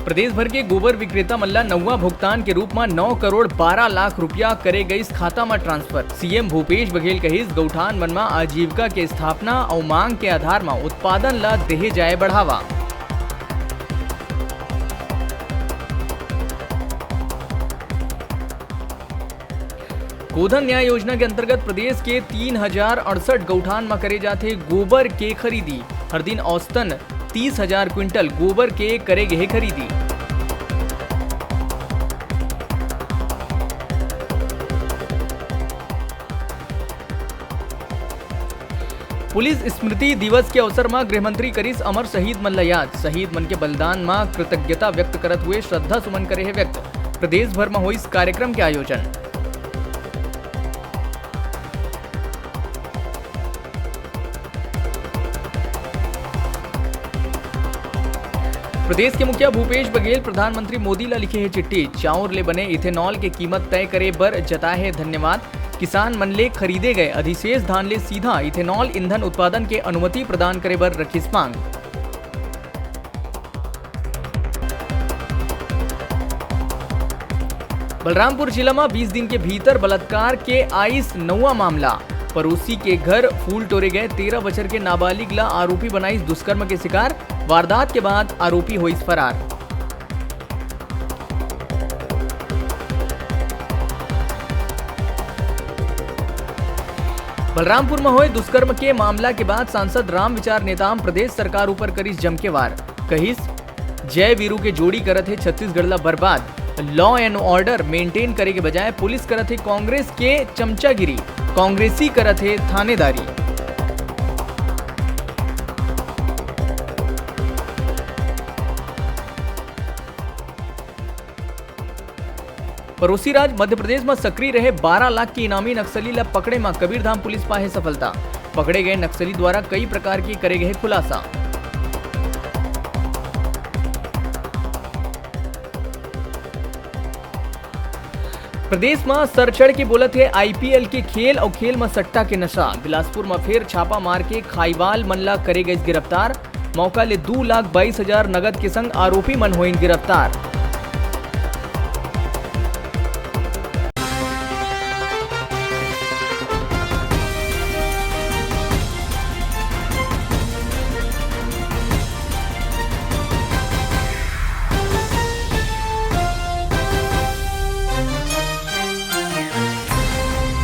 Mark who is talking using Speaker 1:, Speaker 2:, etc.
Speaker 1: प्रदेश भर के गोबर विक्रेता मन ला नवा भुगतान के रूप में 9 करोड़ 12 लाख रुपया करे गई खाता में ट्रांसफर। सीएम भूपेश बघेल कहिस गौठान मन में आजीविका के स्थापना और मांग के आधार में उत्पादन ला देहे जाए बढ़ावा। गोधन न्याय योजना के अंतर्गत प्रदेश के 3068 गौठान में करे जाते गोबर के खरीदी। हर दिन औसतन 30,000 क्विंटल गोबर के करे गए खरीदी। पुलिस स्मृति दिवस के अवसर में गृहमंत्री करिस अमर शहीद मन ला याद। शहीद मन के बलिदान में कृतज्ञता व्यक्त करत हुए श्रद्धा सुमन करे है व्यक्त। प्रदेश भर में हुई इस कार्यक्रम के आयोजन। प्रदेश के मुखिया भूपेश बघेल प्रधानमंत्री मोदी ला लिखे है चिट्ठी। चाउर ले बने इथेनॉल के कीमत तय करे बर जताए है धन्यवाद। किसान मन ले खरीदे गए अधिशेष धान ले सीधा इथेनॉल ईंधन उत्पादन के अनुमति प्रदान करे बर रखिस मांग। बलरामपुर जिला में 20 दिन के भीतर बलात्कार के आइस नौवा मामला। पड़ोसी के घर फूल तोड़े गए 13 वर्ष के नाबालिग ला आरोपी बनाई दुष्कर्म के शिकार। वारदात के बाद आरोपी हुई फरार। बलरामपुर में हुए दुष्कर्म के मामला के बाद सांसद राम विचार नेताम प्रदेश सरकार ऊपर करिस जम के वार। कहिस जय वीरू के जोड़ी करत है छत्तीसगढ़ ला बर्बाद। लॉ एंड ऑर्डर मेंटेन करे के बजाय पुलिस करत है कांग्रेस के चमचागिरी। कांग्रेसी करत है थानेदारी। पड़ोसी राज्य मध्य प्रदेश में सक्रिय रहे 12 लाख के इनामी नक्सली ला पकड़े में कबीरधाम पुलिस पाहे सफलता। पकड़े गए नक्सली द्वारा कई प्रकार के करे गए खुलासा। प्रदेश में सरचढ़ के बोलत है आईपीएल के खेल और खेल में सट्टा के नशा। बिलासपुर में फिर छापा मार के खाईवाल मन ला करे गए गिरफ्तार। मौका ले 2,22,000 नगद के संग आरोपी मन हुई गिरफ्तार।